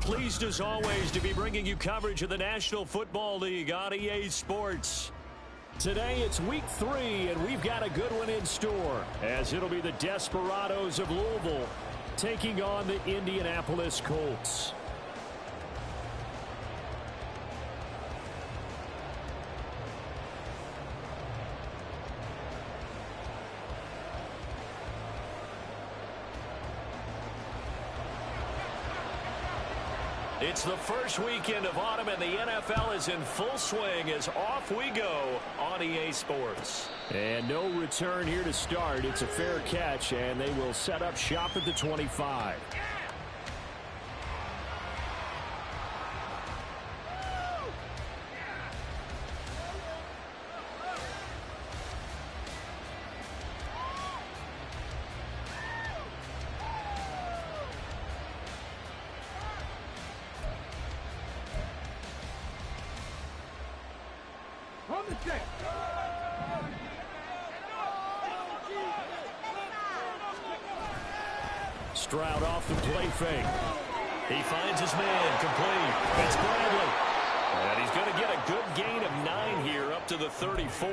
Pleased as always to be bringing you coverage of the National Football League on EA Sports. Today it's week 3, and we've got a good one in store, as it'll be the Desperados of Louisville taking on the Indianapolis Colts. It's the first weekend of autumn, and the NFL is in full swing as off we go on EA Sports. And no return here to start. It's a fair catch, and they will set up shop at the 25. Stroud off the play fake. He finds his man complete. It's Bradley. And he's going to get a good gain of 9 here up to the 34.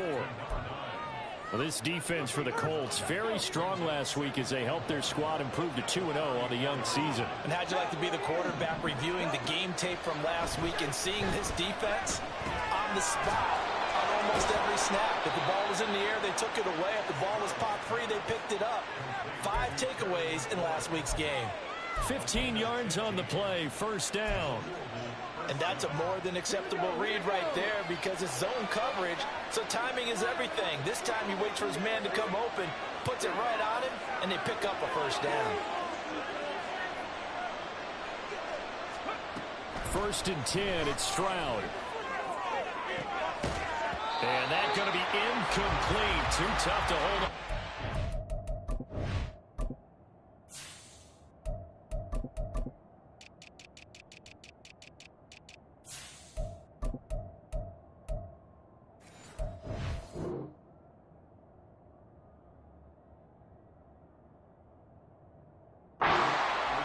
Well, this defense for the Colts, very strong last week as they helped their squad improve to 2-0 on the young season. And how'd you like to be the quarterback reviewing the game tape from last week and seeing this defense on the spot on almost every snap? If the ball was in the air, they took it away. If the ball was pop free, they picked it up. 5 takeaways in last week's game. 15 yards on the play, first down. And that's a more than acceptable read right there because it's zone coverage, so timing is everything. This time he waits for his man to come open, puts it right on him, and they pick up a first down. First and 10, it's Stroud. And that's going to be incomplete. Too tough to hold on.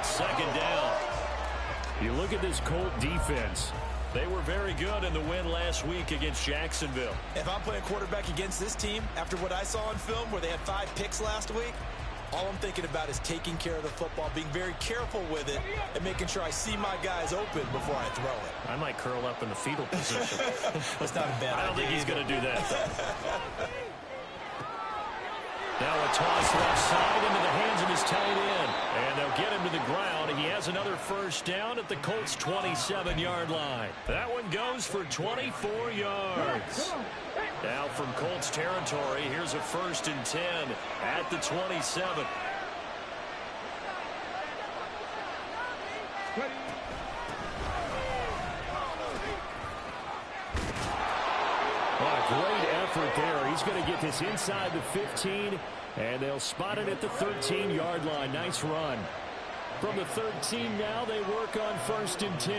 Second down. You look at this Colt defense. They were very good in the win last week against Jacksonville. If I'm playing quarterback against this team, after what I saw on film where they had 5 picks last week, all I'm thinking about is taking care of the football, being very careful with it, and making sure I see my guys open before I throw it. I might curl up in the fetal position. That's not a bad idea. I don't think he's going to do that. Now a toss left side into the hands of his tight end. And they'll get him to the ground. He has another first down at the Colts' 27-yard line. That one goes for 24 yards. Now from Colts territory, here's a first and 10 at the 27. Great effort there. He's going to get this inside the 15, and they'll spot it at the 13-yard line. Nice run. From the 13 now, they work on first and 10.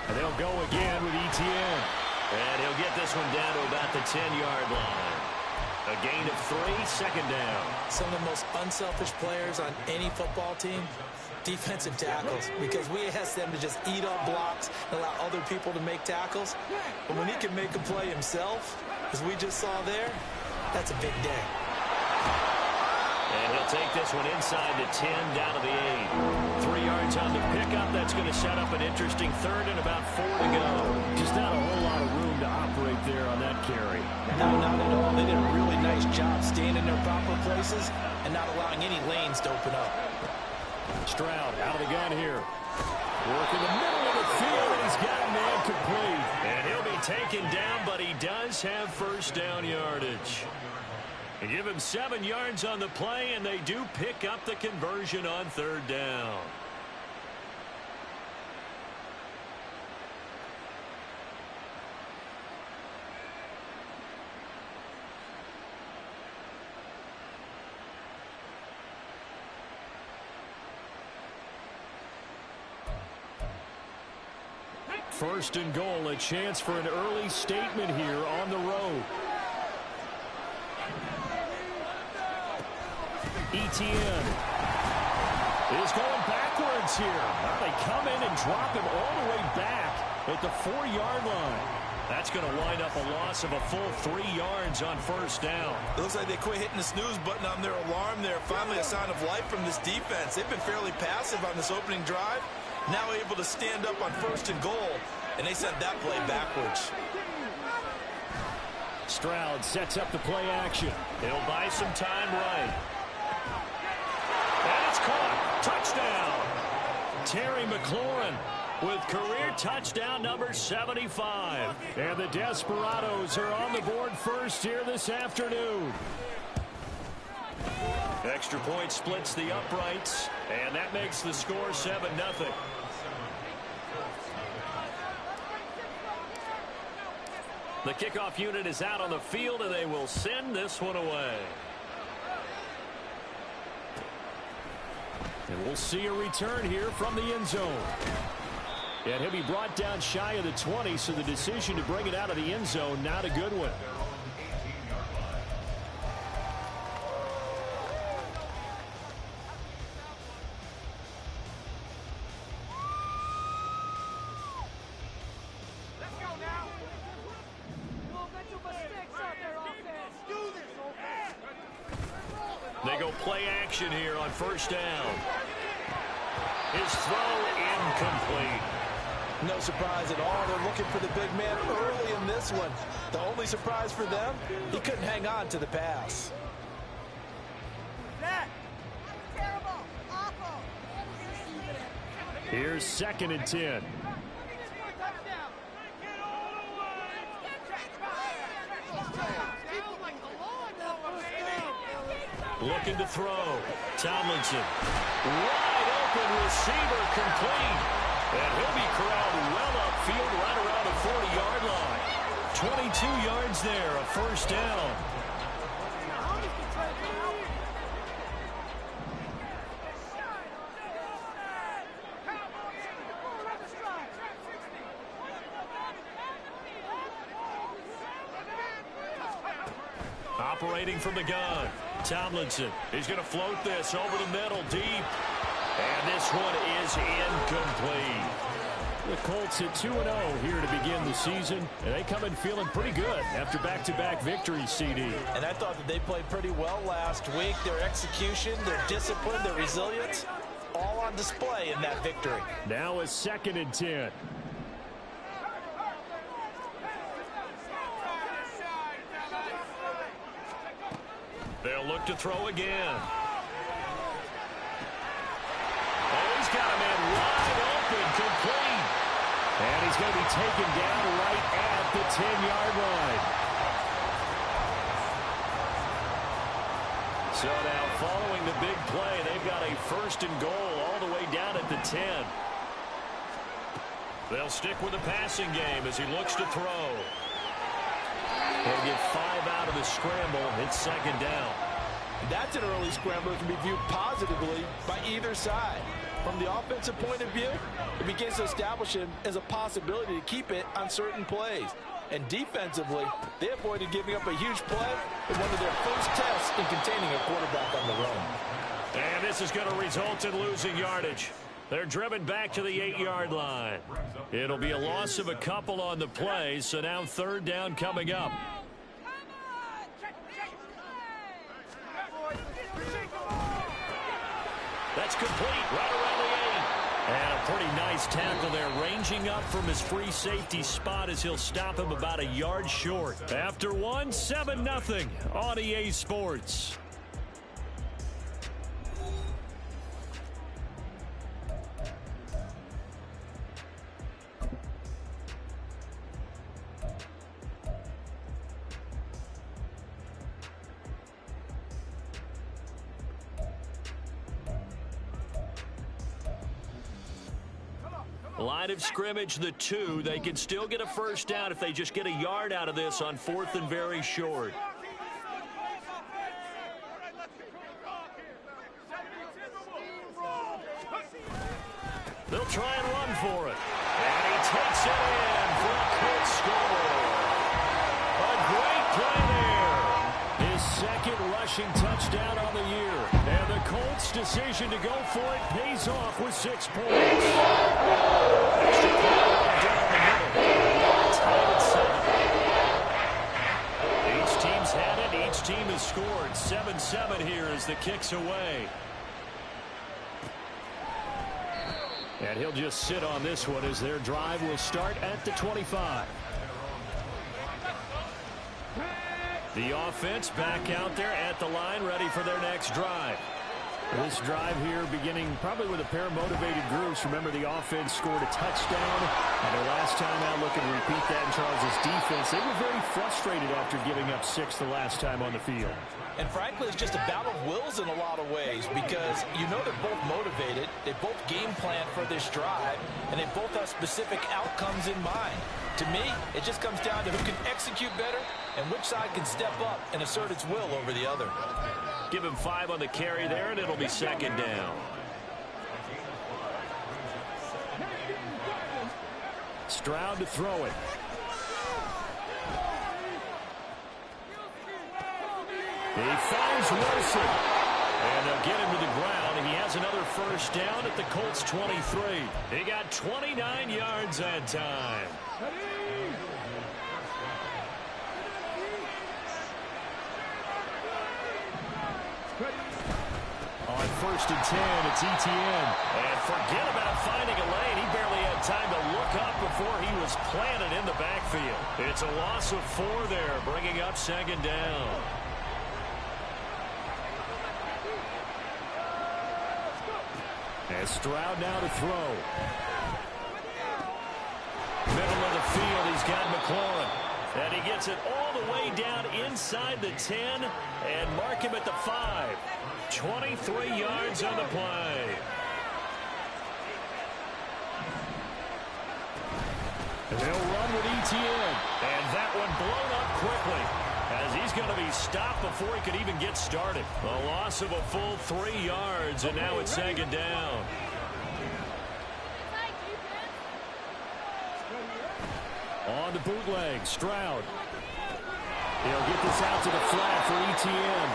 And they'll go again with Etienne. And he'll get this one down to about the 10-yard line. A gain of 3, second down. Some of the most unselfish players on any football team, defensive tackles, because we ask them to just eat up blocks and allow other people to make tackles. But when he can make a play himself, as we just saw there, that's a big day. And he'll take this one inside the 10, down to the 8. 3 yards on the pickup. That's going to set up an interesting third and about 4 to go. Just not a whole lot of room to operate there on that carry. No, not at all. They did a really nice job staying in their proper places and not allowing any lanes to open up. Stroud out of the gun here. Working the middle of the field, and he's got a man complete. And he'll be taken down, but he does have first down yardage. They give him 7 yards on the play, and they do pick up the conversion on third down. First and goal, a chance for an early statement here on the road. Etienne is going backwards here. Now they come in and drop him all the way back at the 4-yard line. That's going to wind up a loss of a full 3 yards on first down. It looks like they quit hitting the snooze button on their alarm there. Finally a sign of life from this defense. They've been fairly passive on this opening drive. Now able to stand up on 1st and goal, and they sent that play backwards. Stroud sets up the play action. He'll buy some time right. And it's caught. Touchdown. Terry McLaurin with career touchdown number 75. And the Desperados are on the board first here this afternoon. Extra point splits the uprights, and that makes the score 7-0. The kickoff unit is out on the field, and they will send this one away. And we'll see a return here from the end zone. And he'll be brought down shy of the 20, so the decision to bring it out of the end zone, not a good one. They go play action here on first down. His throw incomplete. No surprise at all. They're looking for the big man early in this one. The only surprise for them, he couldn't hang on to the pass. Terrible. Awful. Here's 2nd and 10. Looking to throw. Tomlinson. Wide open receiver complete. And he'll be corralled well upfield right around the 40-yard line. 22 yards there, a first down. Operating from the gun. Tomlinson. He's going to float this over the middle deep. And this one is incomplete. The Colts at 2-0 here to begin the season. And they come in feeling pretty good after back-to-back victories, CD. And I thought that they played pretty well last week. Their execution, their discipline, their resilience, all on display in that victory. Now a 2nd and 10. They'll look to throw again. Oh, he's got a man wide open, complete. And he's going to be taken down right at the 10-yard line. So now following the big play, they've got a 1st and goal all the way down at the 10. They'll stick with the passing game as he looks to throw. They'll get 5 out of the scramble. It's 2nd down. That's an early scramble that can be viewed positively by either side. From the offensive point of view, it begins to establish him as a possibility to keep it on certain plays. And defensively, they avoided giving up a huge play in one of their first tests in containing a quarterback on the run. And this is going to result in losing yardage. They're driven back to the 8-yard line. It'll be a loss of a couple on the play, so now 3rd down coming up. That's complete right around the 8. And a pretty nice tackle there, ranging up from his free safety spot as he'll stop him about a yard short. After one, 7-0 on EA Sports. Line of scrimmage, the 2. They can still get a first down if they just get a yard out of this on 4th and very short. They'll try and run for it. And he takes it in for a quick score. A great play there. His 2nd second rushing touchdown on the year. And the Colts' decision to go for it pays off with 6 points. Extra point down the middle. Tied at 7. Each team's had it. Each team has scored. 7-7 here as the kick's away. And he'll just sit on this one as their drive will start at the 25. The offense back out there at the line, ready for their next drive. This drive here beginning probably with a pair of motivated groups. Remember, the offense scored a touchdown, and their last time out, looking to repeat that in Charles' defense. They were very frustrated after giving up 6 the last time on the field. And frankly, it's just a battle of wills in a lot of ways because you know they're both motivated, they both game plan for this drive, and they both have specific outcomes in mind. To me, it just comes down to who can execute better and which side can step up and assert its will over the other. Give him 5 on the carry there, and it'll be second down. Stroud to throw it. He finds Wilson. And they'll get him to the ground. And he has another first down at the Colts 23. He got 29 yards that time. On 1st and 10, it's Etienne. And forget about finding a lane. He barely had time to look up before he was planted in the backfield. It's a loss of 4 there, bringing up second down. And Stroud now to throw. Middle of the field, he's got McLaurin. And he gets it all the way down inside the 10 and mark him at the 5. 23 yards on the play. They'll run with Etienne. And that one blown up quickly as he's going to be stopped before he could even get started. A loss of a full 3 yards, and now it's second down. On the bootleg, Stroud. He'll get this out to the flat for Etienne.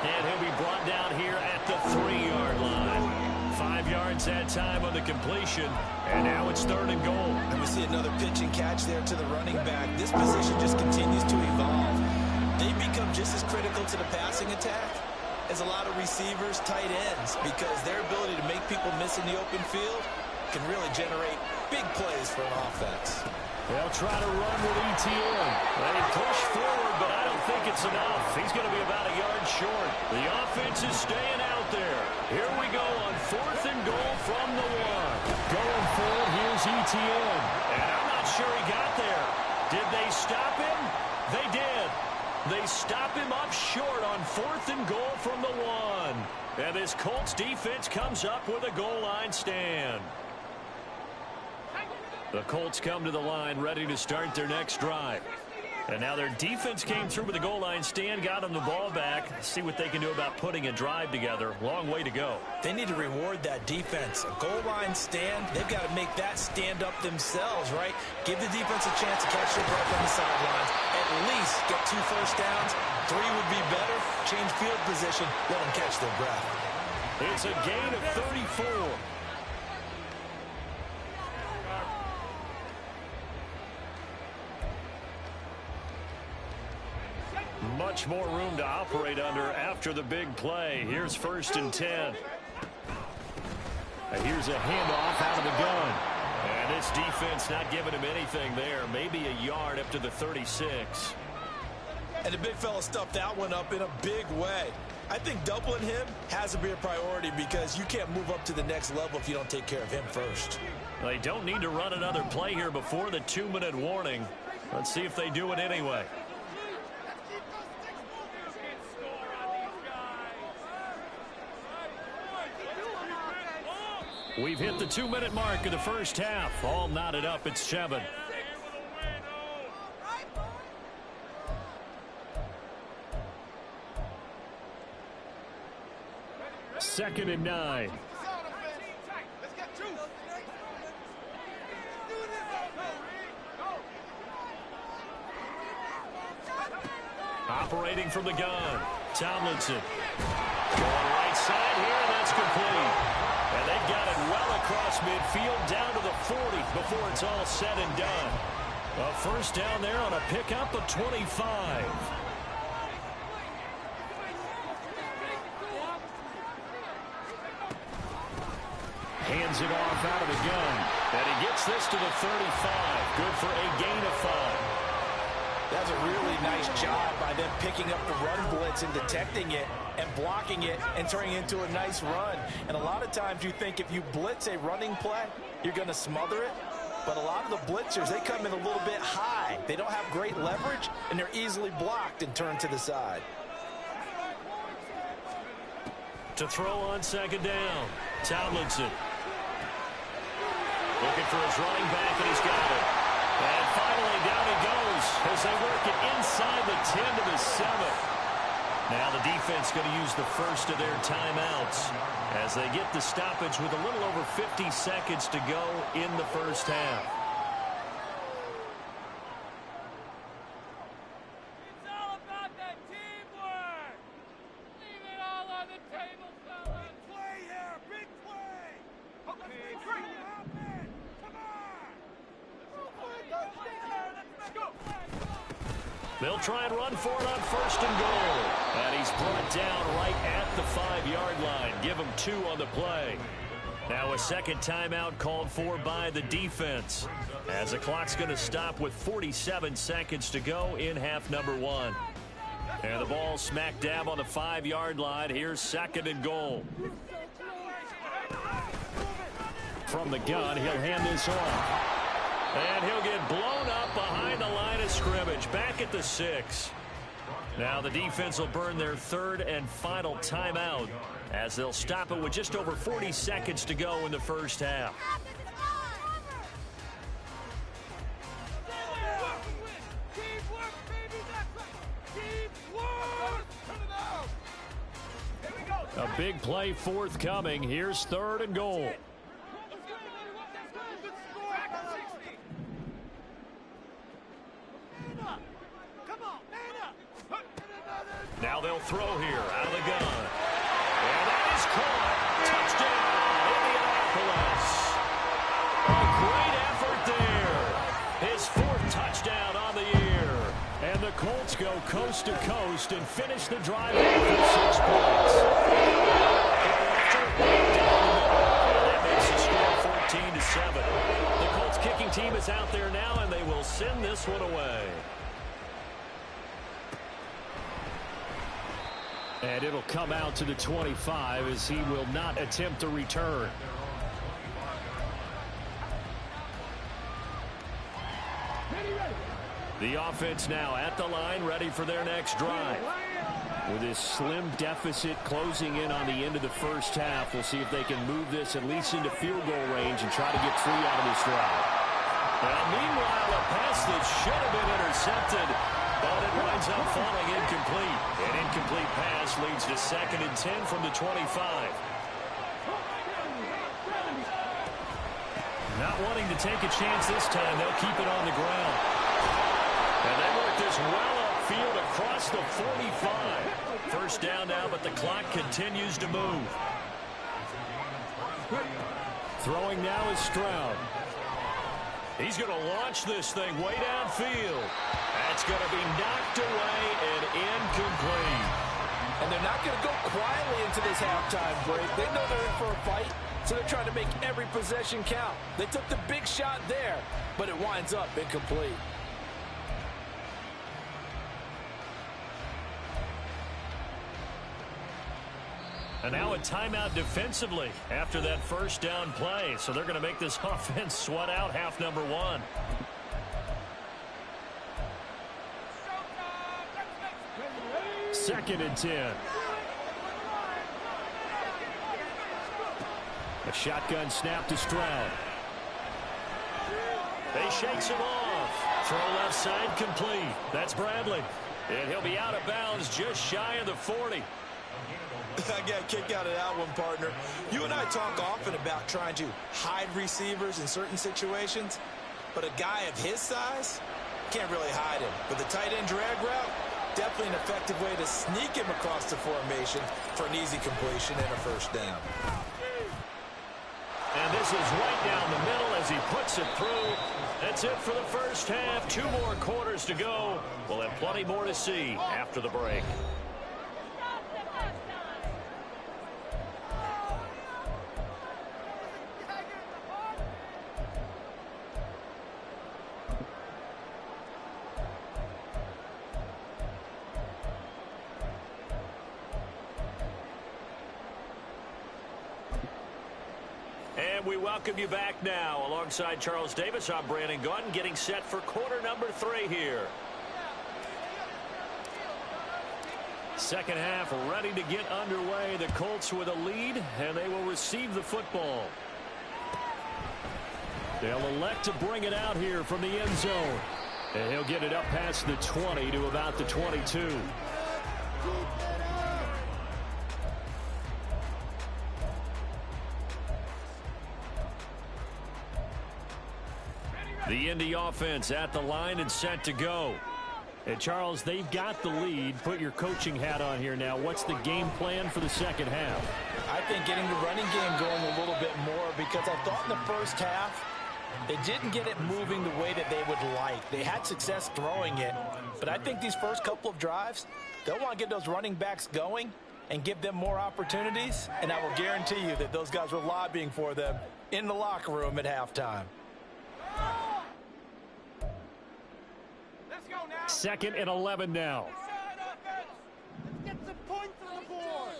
And he'll be brought down here at the 3-yard line. 5 yards that time on the completion. And now it's 3rd and goal. And we see another pitch and catch there to the running back. This position just continues to evolve. They become just as critical to the passing attack as a lot of receivers, tight ends, because their ability to make people miss in the open field can really generate big plays for an offense. They'll try to run with Etienne. They push forward, but I don't think it's enough. He's going to be about a yard short. The offense is staying out there. Here we go on 4th and goal from the 1. Going forward, here's Etienne. And I'm not sure he got there. Did they stop him? They did. They stop him up short on 4th and goal from the 1. And this Colts defense comes up with a goal line stand. The Colts come to the line ready to start their next drive. And now their defense came through with the goal line stand, got them the ball back. See what they can do about putting a drive together. Long way to go. They need to reward that defense. A goal line stand, they've got to make that stand up themselves, right? Give the defense a chance to catch their breath on the sidelines. At least get 2 first downs. 3 would be better. Change field position. Let them catch their breath. It's a gain of 34. Much more room to operate under after the big play. Here's 1st and 10. And here's a handoff out of the gun. And this defense not giving him anything there. Maybe a yard up to the 36. And the big fella stuffed that one up in a big way. I think doubling him has to be a priority because you can't move up to the next level if you don't take care of him first. They don't need to run another play here before the 2-minute warning. Let's see if they do it anyway. We've hit the 2-minute mark of the first half. All knotted up at 7. Second and 9. Operating from the gun. Tomlinson going right side here, and that's complete. And they've got it well across midfield down to the 40 before it's all said and done. A first down there on a pickup of 25. Hands it off out of the gun. And he gets this to the 35. Good for a gain of 5. That's a really nice job by them picking up the run blitz and detecting it and blocking it and turning it into a nice run. And a lot of times you think if you blitz a running play, you're going to smother it. But a lot of the blitzers, they come in a little bit high. They don't have great leverage, and they're easily blocked and turned to the side. To throw on second down, Tomlinson. Looking for his running back, and he's got it. And finally, down he goes as they work it inside the 10 to the 7. Now the defense going to use the first of their timeouts as they get the stoppage with a little over 50 seconds to go in the first half. It's all about that teamwork. Leave it all on the table, fellas. Big play here, big play. Okay, great. Come on. Let's go. They'll try and run for it on first and goal. And he's brought down right at the 5-yard line. Give him 2 on the play. Now a second timeout called for by the defense, as the clock's going to stop with 47 seconds to go in half number 1. And the ball smack dab on the 5-yard line. Here's second and goal. From the gun, he'll hand this off. And he'll get blown up behind the line of scrimmage, back at the 6. Now the defense will burn their third and final timeout as they'll stop it with just over 40 seconds to go in the first half. A big play forthcoming. Here's third and goal. Now they'll throw here out of the gun. And that is caught. Touchdown, Indianapolis. A great effort there. His 4th touchdown on the year. And the Colts go coast to coast and finish the drive with 6 points. That makes the score 14-7. The Colts kicking team is out there now, and they will send this one away. And it'll come out to the 25 as he will not attempt to return. The offense now at the line, ready for their next drive. With this slim deficit closing in on the end of the first half, we'll see if they can move this at least into field goal range and try to get 3 out of this drive. Well, meanwhile, a pass that should have been intercepted, but it winds up falling incomplete. An incomplete pass leads to 2nd and 10 from the 25. Not wanting to take a chance this time, they'll keep it on the ground. And they work this well upfield across the 45. First down now, but the clock continues to move. Throwing now is Stroud. He's going to launch this thing way downfield. That's going to be knocked away and incomplete. And they're not going to go quietly into this halftime break. They know they're in for a fight, so they're trying to make every possession count. They took the big shot there, but it winds up incomplete. And now a timeout defensively after that first down play. So they're going to make this offense sweat out half number 1. Second and 10. A shotgun snap to Stroud. He shakes him off. Throw left side complete. That's Bradley. And he'll be out of bounds just shy of the 40. I got a kick out of that one, partner. You and I talk often about trying to hide receivers in certain situations, but a guy of his size can't really hide him. But the tight end drag route, Definitely an effective way to sneak him across the formation for an easy completion and a first down. And this is right down the middle as he puts it through. That's it for the first half. 2 more quarters to go. We'll have plenty more to see after the break. And we welcome you back now. Alongside Charles Davis, I'm Brandon Gaudin, getting set for quarter number 3 here. Second half ready to get underway. The Colts with a lead, and they will receive the football. They'll elect to bring it out here from the end zone. And he'll get it up past the 20 to about the 22. The Indy offense at the line and set to go. And Charles, they've got the lead. Put your coaching hat on here now. What's the game plan for the second half? I think getting the running game going a little bit more, because I thought in the first half they didn't get it moving the way that they would like. They had success throwing it, but I think these first couple of drives, they'll want to get those running backs going and give them more opportunities, and I will guarantee you that those guys were lobbying for them in the locker room at halftime. Second and 11 now. Let's get some points on the board.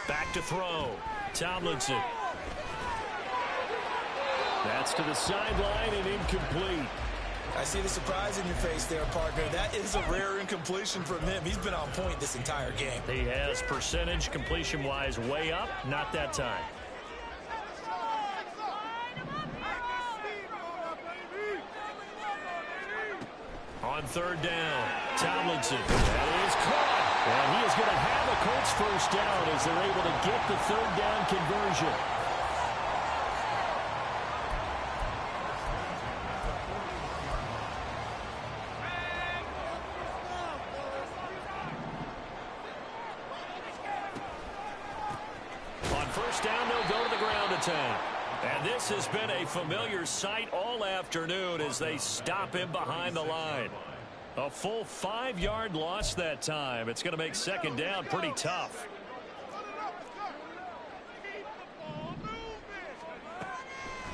Back to throw. Tomlinson. That's to the sideline and incomplete. I see the surprise in your face there, partner. That is a rare incompletion from him. He's been on point this entire game. He has percentage completion-wise way up. Not that time. On third down, Tomlinson. That is caught. And he is going to have a Colts first down as they're able to get the third down conversion. On first down, they'll go to the ground attack. And this has been a familiar sight all afternoon as they stop him behind the line. A full 5-yard loss that time. It's going to make second down pretty tough.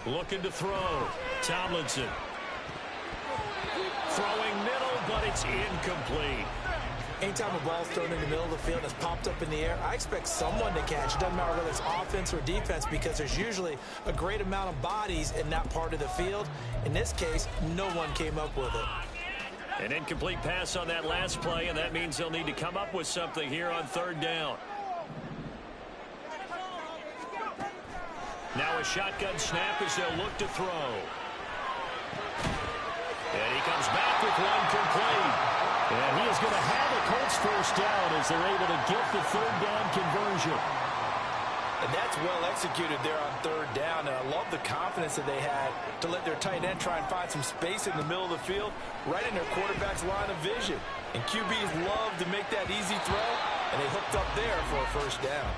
Looking to throw. Tomlinson. Throwing middle, but it's incomplete. Anytime a ball's thrown in the middle of the field and it's popped up in the air, I expect someone to catch. It doesn't matter whether it's offense or defense, because there's usually a great amount of bodies in that part of the field. In this case, no one came up with it. An incomplete pass on that last play, and that means they'll need to come up with something here on third down. Now a shotgun snap as they'll look to throw. And he comes back with one complete. And he is going to have a Colts first down as they're able to get the third down conversion. And that's well executed there on third down. And I love the confidence that they had to let their tight end try and find some space in the middle of the field, right in their quarterback's line of vision. And QBs love to make that easy throw, and they hooked up there for a first down.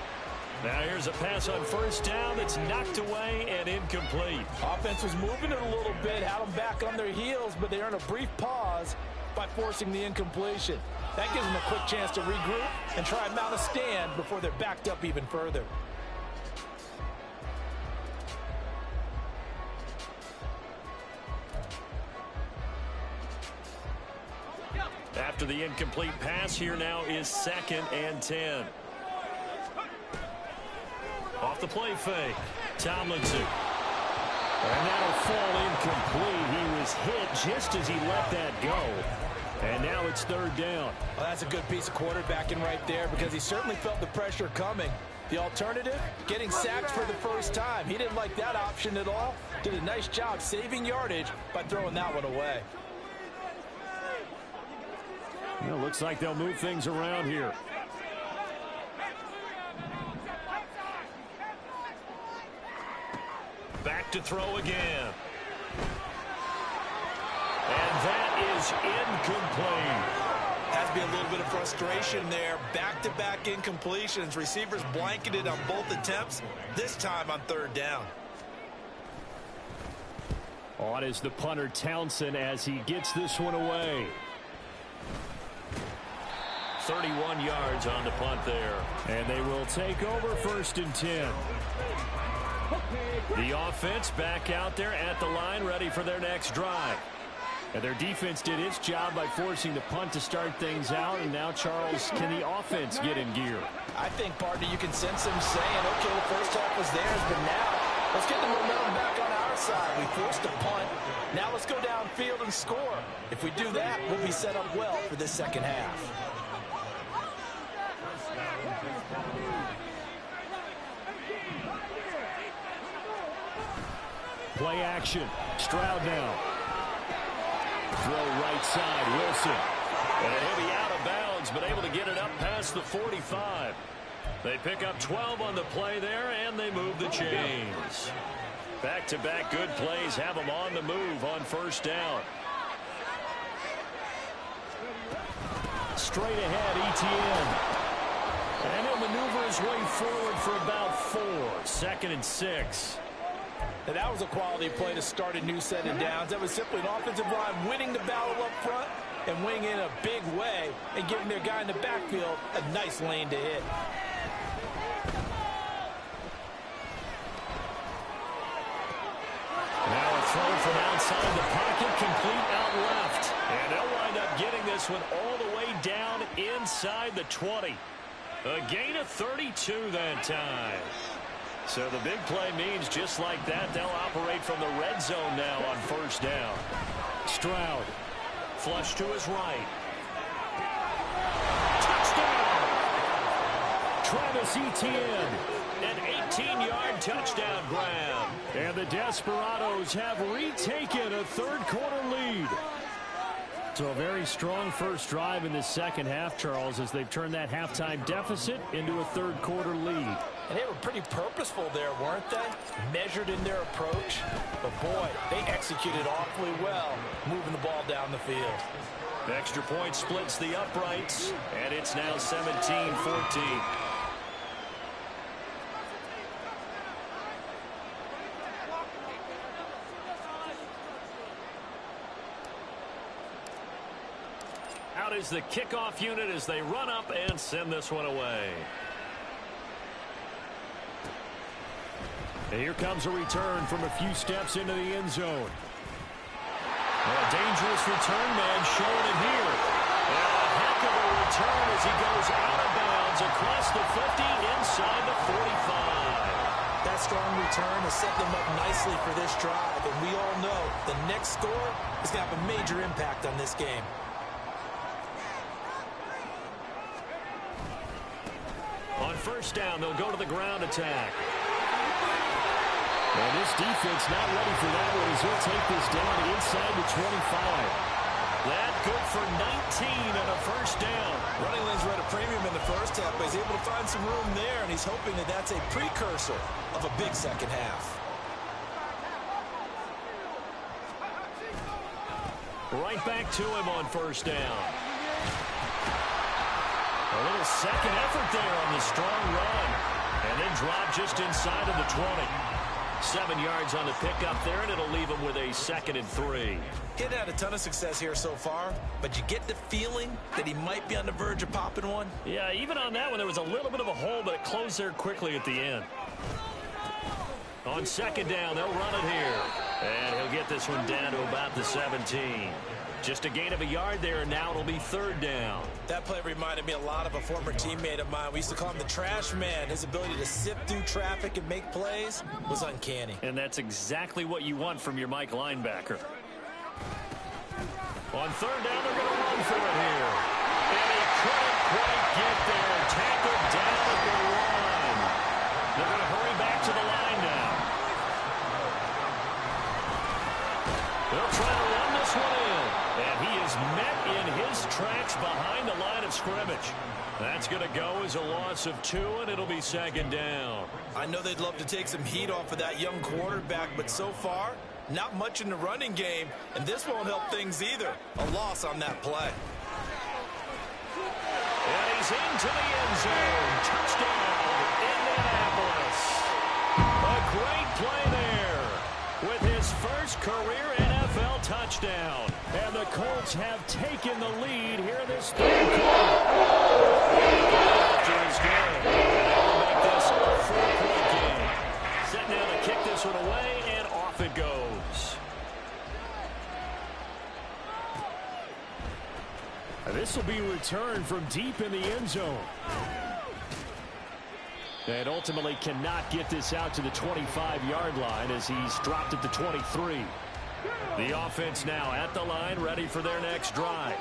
Now here's a pass on first down that's knocked away and incomplete. Offense was moving it a little bit, had them back on their heels, but they earned a brief pause by forcing the incompletion. That gives them a quick chance to regroup and try and mount a stand before they're backed up even further. After the incomplete pass, here now is 2nd and 10. Off the play fake, Tomlinson. And that'll fall incomplete. He was hit just as he let that go. And now it's third down. Well, that's a good piece of quarterbacking right there, because he certainly felt the pressure coming. The alternative, getting sacked for the first time. He didn't like that option at all. Did a nice job saving yardage by throwing that one away. Well, looks like they'll move things around here. Back to throw again. is incomplete. Has to be a little bit of frustration there. Back-to-back incompletions. Receivers blanketed on both attempts, this time on third down. On is the punter Townsend as he gets this one away. 31 yards on the punt there. And they will take over 1st and 10. The offense back out there at the line, ready for their next drive. And their defense did its job by forcing the punt to start things out. And now, Charles, can the offense get in gear? I think, partner, you can sense them saying, okay, the first half was theirs, but now let's get the momentum back on our side. We forced a punt. Now let's go downfield and score. If we do that, we'll be set up well for this second half. Play action. Stroud now. Throw right side, Wilson. And he'll be out of bounds, but able to get it up past the 45. They pick up 12 on the play there, and they move the chains. Back-to-back good plays have them on the move on 1st down. Straight ahead, Etienne. And he'll maneuver his way forward for about 4. 2nd and 6. And that was a quality play to start a new set of downs. That was simply an offensive line winning the battle up front and winning in a big way and giving their guy in the backfield a nice lane to hit. Now a throw from outside the pocket, complete out left. And they'll wind up getting this one all the way down inside the 20. A gain of 32 that time. So the big play means just like that, they'll operate from the red zone now on 1st down. Stroud, flush to his right. Touchdown! Travis Etienne, an 18-yard touchdown grab. And the Desperados have retaken a 3rd-quarter lead. So a very strong first drive in the second half, Charles, as they've turned that halftime deficit into a 3rd-quarter lead. And they were pretty purposeful there, weren't they? Measured in their approach. But, boy, they executed awfully well, moving the ball down the field. Extra point splits the uprights, and it's now 17-14. Out is the kickoff unit as they run up and send this one away. And here comes a return from a few steps into the end zone. A dangerous return man showing it here. And a heck of a return as he goes out of bounds across the 50 inside the 45. That strong return has set them up nicely for this drive. And we all know the next score is going to have a major impact on this game. On 1st down, they'll go to the ground attack. And this defense not ready for that one as he'll take this down inside the 25. That good for 19 on a 1st down. Running lanes were at a premium in the first half, but he's able to find some room there, and he's hoping that that's a precursor of a big second half. Right back to him on 1st down. A little second effort there on the strong run. And then drop just inside of the 20. 7 yards on the pickup there, and it'll leave him with a 2nd and 3. He hadn't had a ton of success here so far, but you get the feeling that he might be on the verge of popping one. Yeah, even on that one, there was a little bit of a hole, but it closed there quickly at the end. On 2nd down, they'll run it here. And he'll get this one down to about the 17. Just a gain of a yard there, and now it'll be 3rd down. That play reminded me a lot of a former teammate of mine. We used to call him the trash man. His ability to sift through traffic and make plays was uncanny. And that's exactly what you want from your Mike linebacker. On 3rd down, they're going to run for it here. And he couldn't quite get there. Tackled down at the 1. They're going to hurry back to the line now. They'll try to run this one in. And he is met in his tracks behind the line of scrimmage. That's going to go as a loss of 2, and it'll be 2nd down. I know they'd love to take some heat off of that young quarterback, but so far, Not much in the running game, and this won't help things either. A loss on that play. And he's into the end zone. Touchdown, Indianapolis. A great play there with his first career NFL touchdown. And the Colts have taken the lead here in this third quarter. After his game, they'll make this a 4-point game. Set now to kick this one away, and off it goes. This will be returned from deep in the end zone. And ultimately cannot get this out to the 25-yard line as he's dropped at the 23. The offense now at the line, ready for their next drive.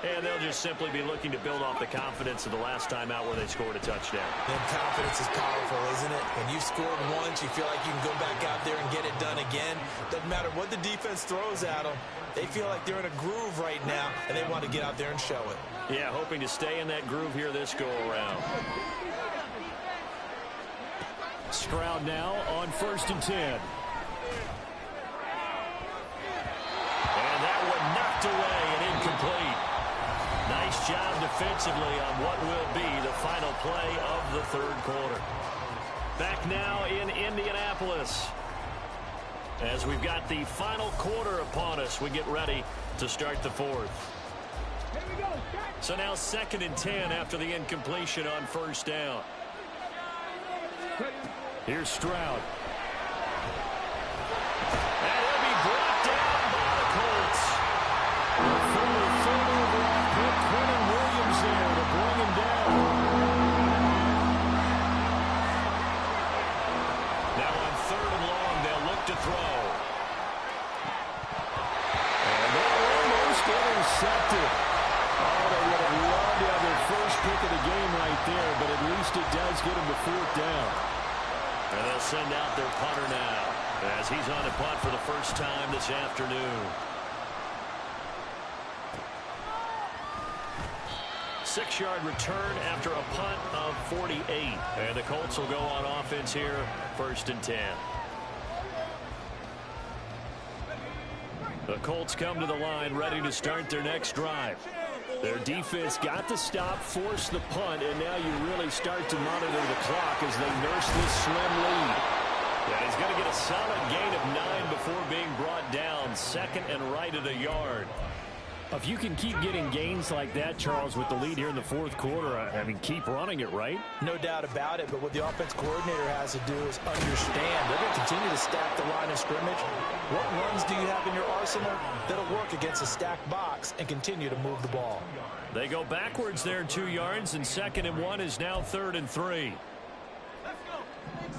And they'll just simply be looking to build off the confidence of the last time out where they scored a touchdown. And confidence is powerful, isn't it? When you've scored once, you feel like you can go back out there and get it done again. Doesn't matter what the defense throws at them. They feel like they're in a groove right now, and they want to get out there and show it. Yeah, hoping to stay in that groove here this go-around. Stroud now on 1st and 10. And that one knocked away and incomplete. Nice job defensively on what will be the final play of the third quarter. Back now in Indianapolis. As we've got the final quarter upon us, we get ready to start the fourth. So now 2nd and 10 after the incompletion on 1st down. Here's Stroud. And he'll be brought down by the Colts. Former third overall pick, Quentin Williams there to bring him down. Now on 3rd and long, they'll look to throw. And they're almost intercepted. Oh, they would have loved to have their first pick of the game right there, but at least it does get them to 4th down. And they'll send out their punter now as he's on to punt for the first time this afternoon. 6-yard return after a punt of 48. And the Colts will go on offense here, 1st and 10. The Colts come to the line ready to start their next drive. Their defense got the stop, forced the punt, and now you really start to monitor the clock as they nurse this slim lead. Yeah, he's going to get a solid gain of 9 before being brought down, 2nd and right at a yard. If you can keep getting gains like that, Charles, with the lead here in the 4th quarter, I mean, keep running it, right? No doubt about it, but what the offense coordinator has to do is understand. They're going to continue to stack the line of scrimmage. What runs do you have in your arsenal that'll work against a stacked box and continue to move the ball? They go backwards there 2 yards, and 2nd and 1 is now 3rd and 3.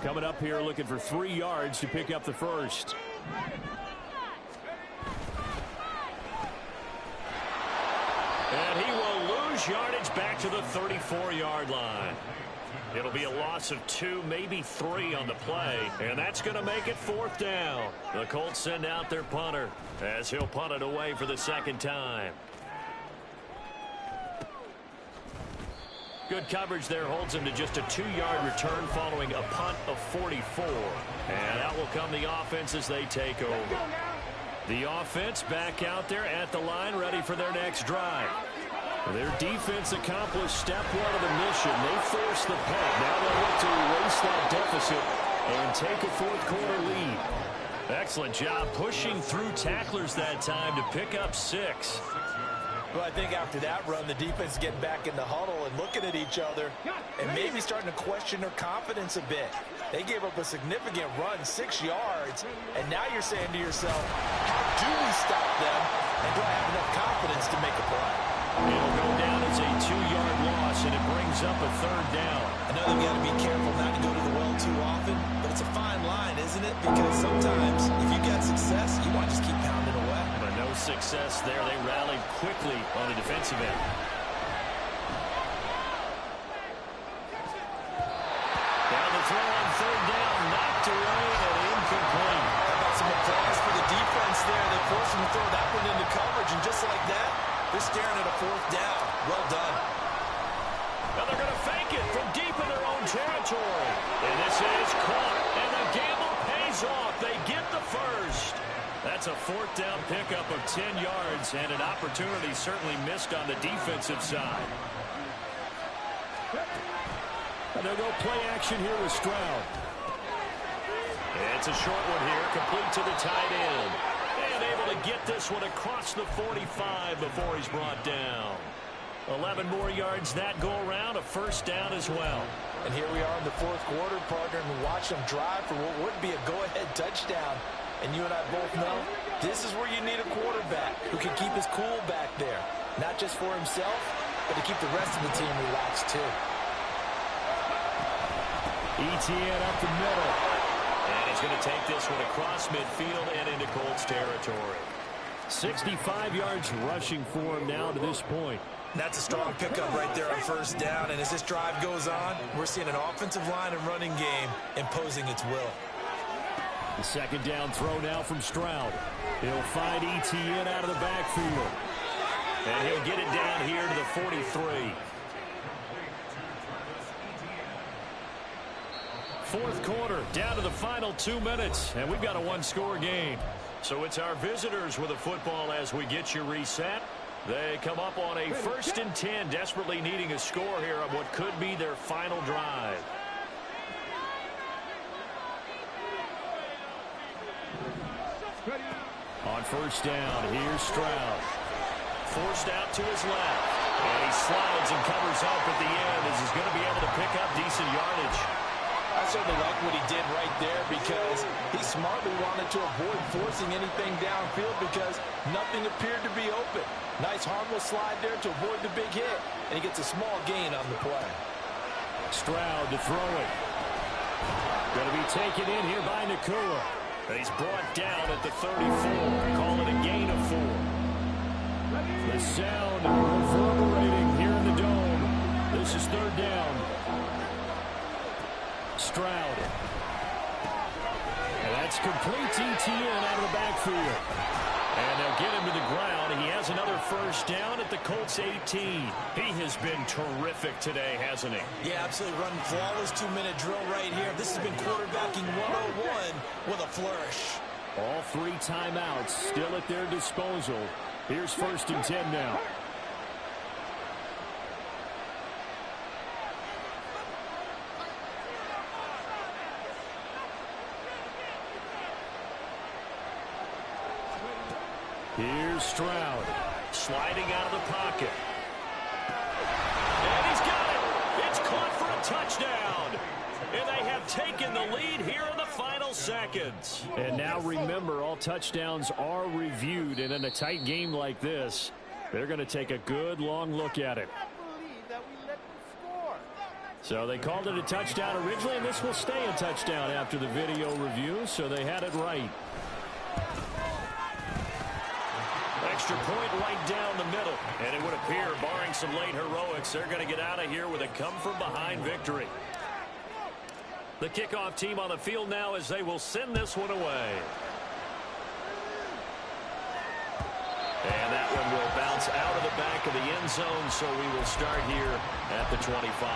Coming up here looking for 3 yards to pick up the first. And he will lose yardage back to the 34-yard line. It'll be a loss of 2, maybe 3 on the play, and that's going to make it 4th down. The Colts send out their punter as he'll punt it away for the 2nd time. Good coverage there holds him to just a 2-yard return following a punt of 44. And out will come the offense as they take over. The offense back out there at the line, ready for their next drive. Their defense accomplished step 1 of the mission. They forced the punt. Now they'll look to erase that deficit and take a 4th quarter lead. Excellent job pushing through tacklers that time to pick up 6. Well, I think after that run, the defense getting back in the huddle and looking at each other and maybe starting to question their confidence a bit. They gave up a significant run, 6 yards, and now you're saying to yourself, how do we stop them, and do I have enough confidence to make a play? It'll go down as a 2-yard loss, and it brings up a 3rd down. I know they've got to be careful not to go to the well too often, but it's a fine line, isn't it? Because sometimes if you got success, you want to just keep pounding away. But no success there. They rallied quickly on the defensive end. Down the throw on 3rd down, knocked away and incomplete. How about some applause for the defense there? They forced him to throw that one into coverage, and just like that, they're staring at a 4th down. Well done. Now they're going to fake it from deep in their own territory. And this is caught, and the gamble pays pays off. They get the first. That's a fourth down pickup of 10 yards, and an opportunity certainly missed on the defensive side. And they'll go play action here with Stroud. It's a short one here, complete to the tight end. And able to get this one across the 45 before he's brought down. 11 more yards that go around, a first down as well. And here we are in the fourth quarter, partner, and watch them drive for what would be a go-ahead touchdown. And you and I both know this is where you need a quarterback who can keep his cool back there. Not just for himself, but to keep the rest of the team relaxed too. Etienne up the middle. And he's going to take this one across midfield and into Colts territory. 65 yards rushing for him now to this point. That's a strong pickup right there on first down. And as this drive goes on, we're seeing an offensive line and running game imposing its will. The second down throw now from Stroud. He'll find Etienne out of the backfield. And he'll get it down here to the 43. Fourth quarter, down to the final 2 minutes, and we've got a one-score game. So it's our visitors with the football as we get you reset. They come up on a 1st and 10, desperately needing a score here on what could be their final drive. On first down, here's Stroud. Forced out to his left. And he slides and covers up at the end as he's going to be able to pick up decent yardage. I certainly like what he did right there because he smartly wanted to avoid forcing anything downfield because nothing appeared to be open. Nice harmless slide there to avoid the big hit, and he gets a small gain on the play. Stroud to throw it. Going to be taken in here by Nacua. He's brought down at the 34. Call it a gain of 4. The sound reverberating here in the dome. This is third down. Stroud. And that's complete to Etienne out of the backfield. And they'll get him to the ground. He has another first down at the Colts 18. He has been terrific today, hasn't he? Yeah, absolutely. Running flawless 2-minute drill right here. This has been quarterbacking 101 with a flourish. All 3 timeouts still at their disposal. Here's 1st and 10 now. Here's Stroud, sliding out of the pocket. And he's got it. It's caught for a touchdown. And they have taken the lead here in the final seconds. And now remember, all touchdowns are reviewed. And in a tight game like this, they're going to take a good long look at it. So they called it a touchdown originally, and this will stay a touchdown after the video review, so they had it right. Extra point right down the middle. And it would appear, barring some late heroics, they're going to get out of here with a come-from-behind victory. The kickoff team on the field now as they will send this one away. And that one will bounce out of the back of the end zone, so we will start here at the 25.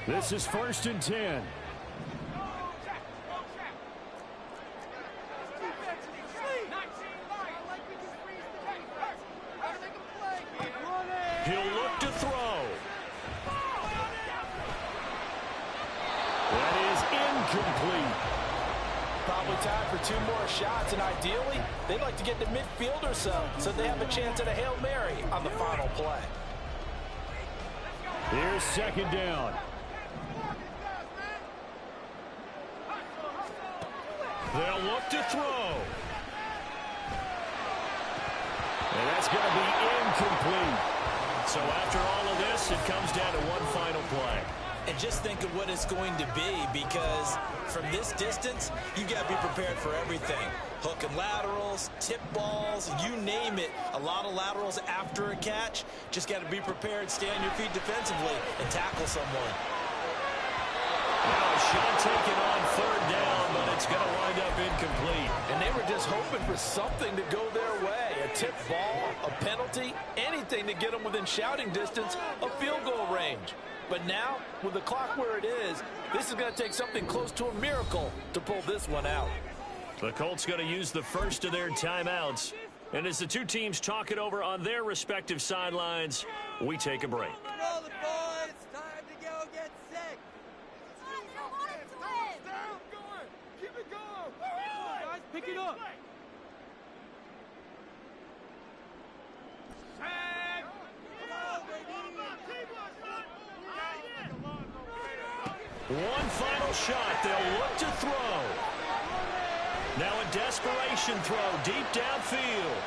This is 1st and 10. He'll look to throw. That is incomplete. Probably time for 2 more shots, and ideally, they'd like to get to midfield or so they have a chance at a Hail Mary on the final play. Here's 2nd down. They'll look to throw. And that's going to be incomplete. So after all of this, it comes down to one final play. And just think of what it's going to be, because from this distance, you've got to be prepared for everything. Hook and laterals, tip balls, you name it. A lot of laterals after a catch. Just got to be prepared, stay on your feet defensively, and tackle someone. Now a shot taken on 3rd down, but it's going to wind up incomplete. And they were just hoping for something to go their way. A tip ball, a penalty, anything to get them within shouting distance of field goal range. But now, with the clock where it is, this is going to take something close to a miracle to pull this one out. The Colts going to use the first of their timeouts. And as the two teams talk it over on their respective sidelines, we take a break. Roll it, boys. Time to go get sick. Keep it going. Guys, pick it up. One final shot. They'll look to throw. Now a desperation throw deep downfield.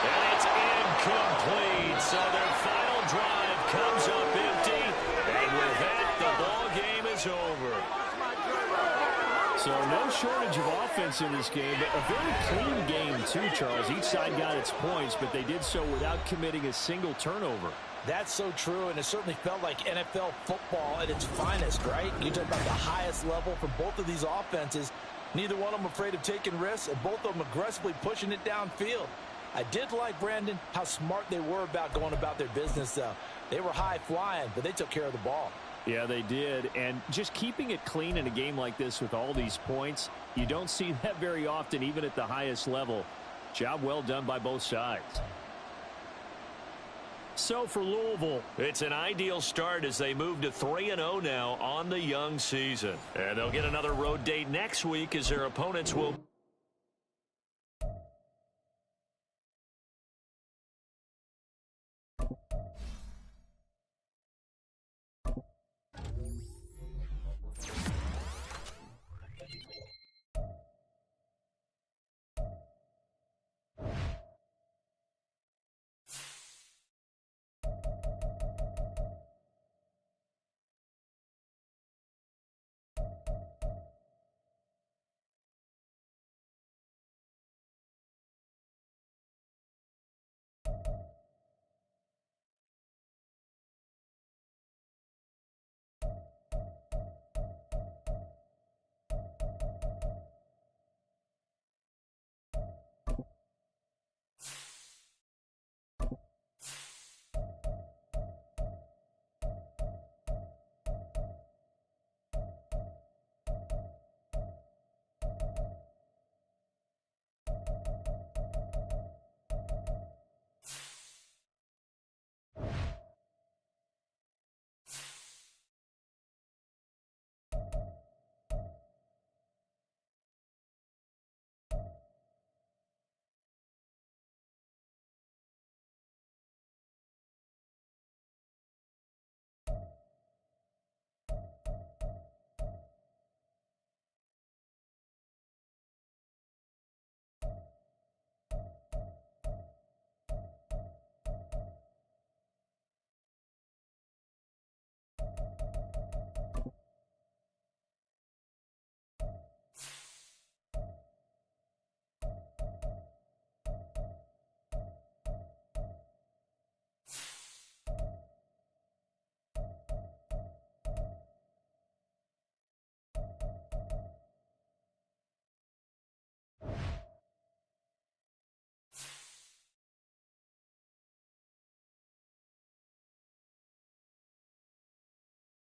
And it's incomplete. So their final drive comes up empty. And with that, the ball game is over. So no shortage of offense in this game, but a very clean game too, Charles. Each side got its points, but they did so without committing a single turnover. That's so true, and it certainly felt like NFL football at its finest, right? You talk about the highest level for both of these offenses. Neither one of them afraid of taking risks, and both of them aggressively pushing it downfield. I did like, Brandon, how smart they were about going about their business, though. They were high-flying, but they took care of the ball. Yeah, they did, and just keeping it clean in a game like this with all these points, you don't see that very often, even at the highest level. Job well done by both sides. So for Louisville, it's an ideal start as they move to 3-0 now on the young season. And they'll get another road date next week as their opponents will